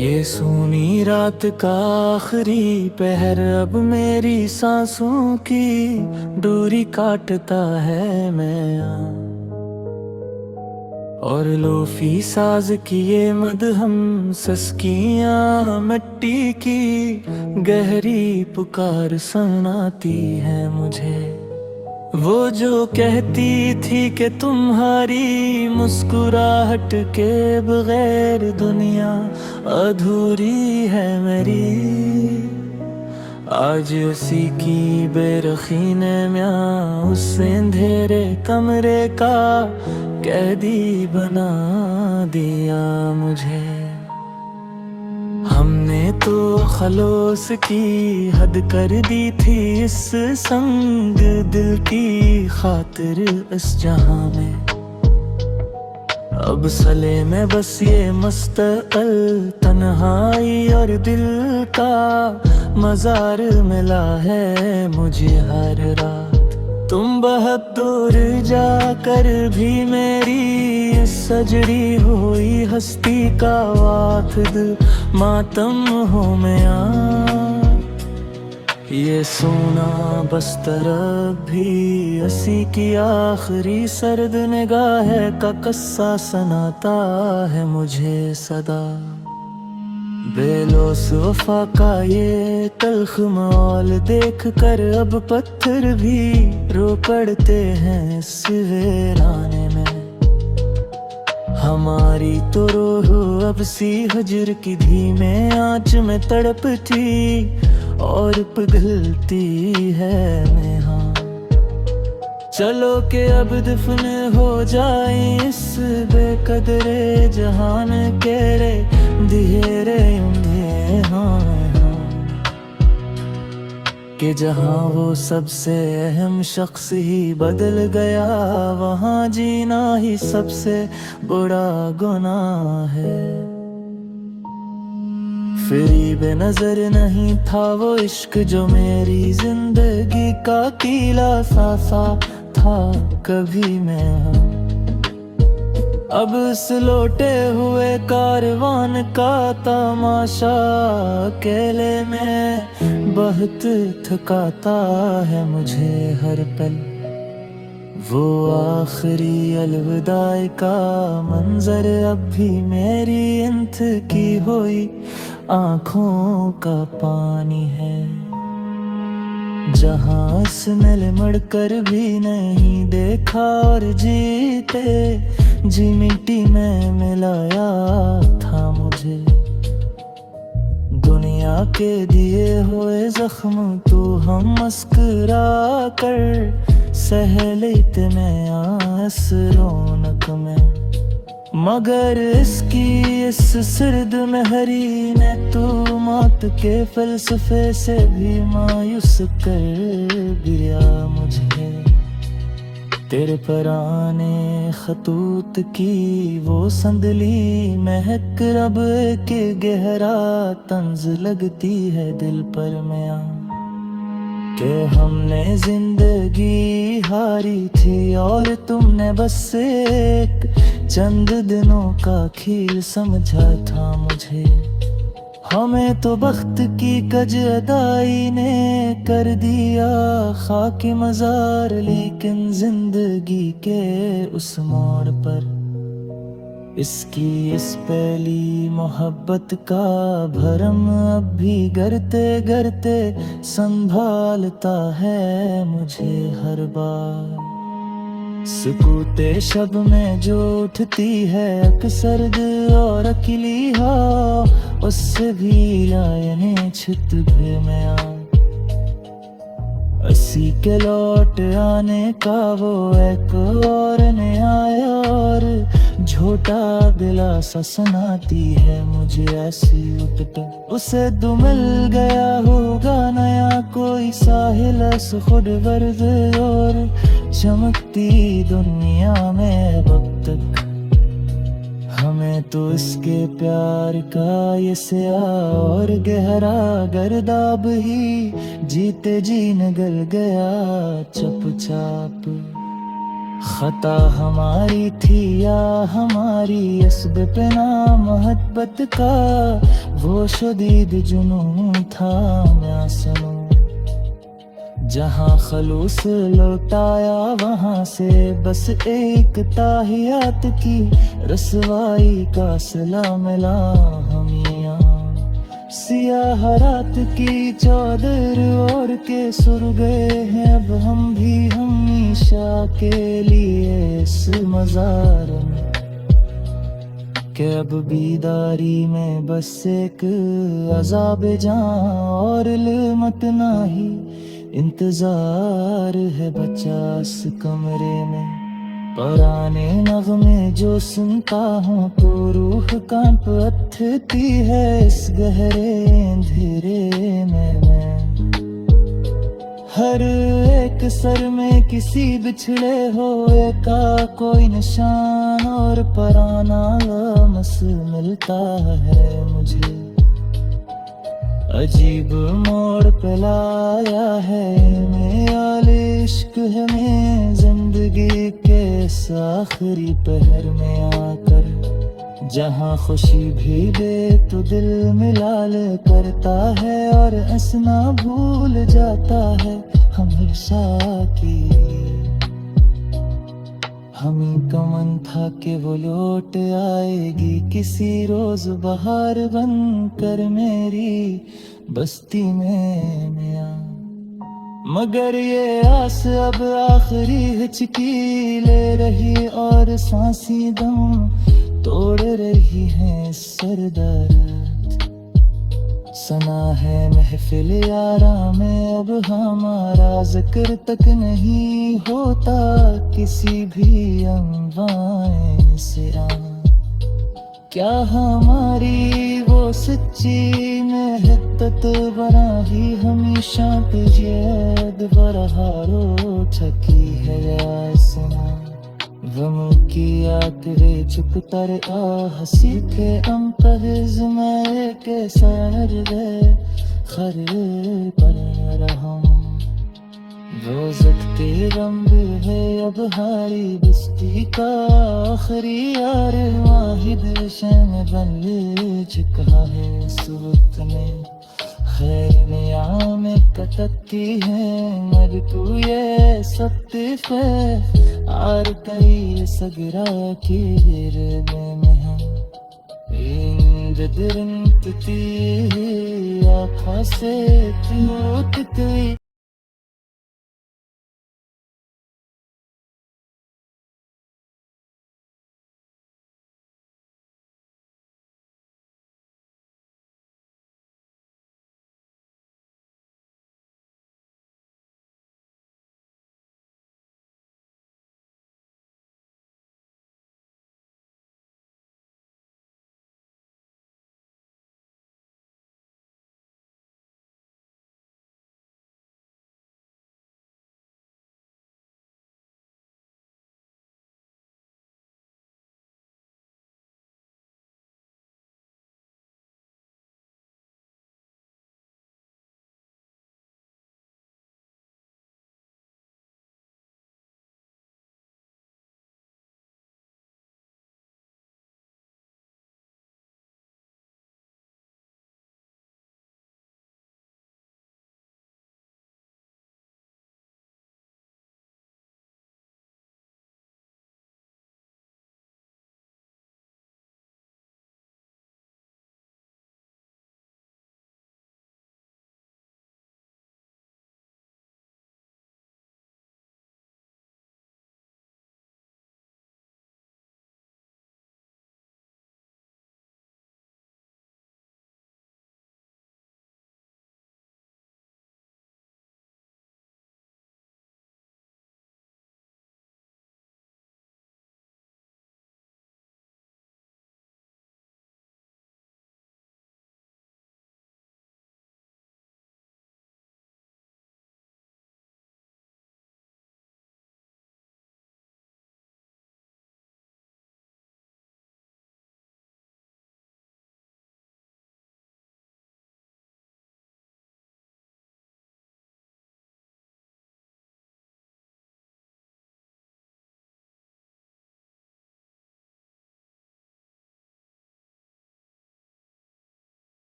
ये सूनी रात का आखिरी पहर अब मेरी सांसों की दूरी काटता है मैं और लोफी साज की ये मदहम सस्कियां मिट्टी की गहरी पुकार सुनाती है मुझे। वो जो कहती थी कि तुम्हारी मुस्कुराहट के बगैर दुनिया अधूरी है मेरी, आज उसी की बेरखी ने म्यां उस अंधेरे कमरे का कैदी बना दिया मुझे। हमने तो खलोस की हद कर दी थी इस संग दिल की खातिर इस जहां में, अब सले में बस ये मुस्तकिल तन्हाई और दिल का मजार मिला है मुझे हर रात। तुम बहुत दूर जाकर भी मेरी सजड़ी हुई हस्ती का वाफिद मातम हो मैं। ये सोना बस्तर भी असी की आखिरी सर्द निगाह का कस्सा सुनाता है मुझे सदा। बेलोस वफा का ये तल्ख मौल देख कर अब पत्थर भी रो पड़ते हैं इस वीराने में। हमारी तो रूह अब सी हजर की धीमे आंच में तड़पती और पिघलती है नेहा। चलो के अब दफन हो जाए इस बेकदरे जहान के रे दिहेरे कि जहाँ वो सबसे अहम शख्स ही बदल गया, वहाँ जीना ही सबसे बड़ा गुनाह है। फिरी बेनजर नहीं था वो इश्क जो मेरी जिंदगी का कीला सासा था कभी मैं। अब इस लोटे हुए कारवान का तमाशा अकेले में बहुत थकाता है मुझे हर पल। वो आखिरी अलविदाई का मंजर अब भी मेरी इंत की हुई आँखों का पानी है, जहाँ स्मेल मड़कर भी नहीं देखा और जीते जी मिट्टी में मिलाया था मुझे। दुनिया के दिए हुए जख्म तो हम मुस्कुरा कर सह लेते में आस रौनक में, मगर इसकी इस सिरद में हरी ने तो मौत के फलसफे से भी मायूस कर दिया मुझे। तेरे पराने खतूत की वो संदली महक रब के गहरा तंज लगती है दिल पर म्यां, कि हमने जिंदगी हारी थी और तुमने बस एक चंद दिनों का खेल समझा था मुझे। हमें तो बख्त की कज अदाई ने कर दिया खाकी मजार, लेकिन जिंदगी के उस मोड़ पर इसकी इस पहली मोहब्बत का भरम अब भी गरते गरते संभालता है मुझे हर बार। सुकूते शब में जो उठती है अक्सर और अकेली हो, उससे भी लायने छुत भी मैं असी के लौट आने का वो एक और आया और झोटा दिलासा सुनाती है मुझे ऐसी उठ। उसे तो मिल गया होगा नया कोई साहिल खुद वर्द और चमकती दुनिया में वक्त तक। हमें तो इसके प्यार का ये सिया और गहरा गर्दाब ही जीते जी निगल गया चुपचाप। खता हमारी थी या हमारी असब पे ना मोहब्बत का वो शदीद जुनून था मैं सुनूं, जहाँ खलूस लौटाया वहाँ से बस एक ताहियात की रसवाई का सिला मिला हमियाँ। सियाह रात की चौदर ओढ़ के सुर गए हैं अब हम भी हमेशा के लिए इस मजार में, कि अब बीदारी में बस एक अज़ाब जां और लिमत नाही इंतजार है बचा इस कमरे में। पुराने नगमे जो सुनता हूँ तो रूह कांप उठती है इस गहरे अंधेरे में मैं। हर एक सर में किसी बिछड़े हुए का कोई निशान और पुराना लम्स मिलता है मुझे। अजीब मोड़ पे लाया है मेरा इश्क है मैं जिंदगी के इस आखिरी पहर में आकर, जहाँ खुशी भी दे तो दिल मिलाल करता है और हंसना भूल जाता है हमेशा की। हमी का मन था कि वो लौट आएगी किसी रोज बाहर बन कर मेरी बस्ती में नया, मगर ये आस अब आखिरी हिचकी ले रही और सांसी दम तोड़ रही है सरदर्द। सना है महफिल यारा में अब हमारा जिक्र तक नहीं होता किसी भी अनवाए सिरा। क्या हमारी वो सच्ची मेहनत बना ही हमेशा तुझे बरहारो छकी है यासना। गम की आखिरी चुप तर आह सीखे हम पहज मैं के सर दे खर पर रहम। रोज़त के रंग है अब हारी बस्ती का आखिरी यार वाहिद शम बन चुका है सूरत में। खैर नियाम कटती है मर तू ये सत्य आर कई सगरा की में हम इंद्र दिरंतती आँखों से तू गई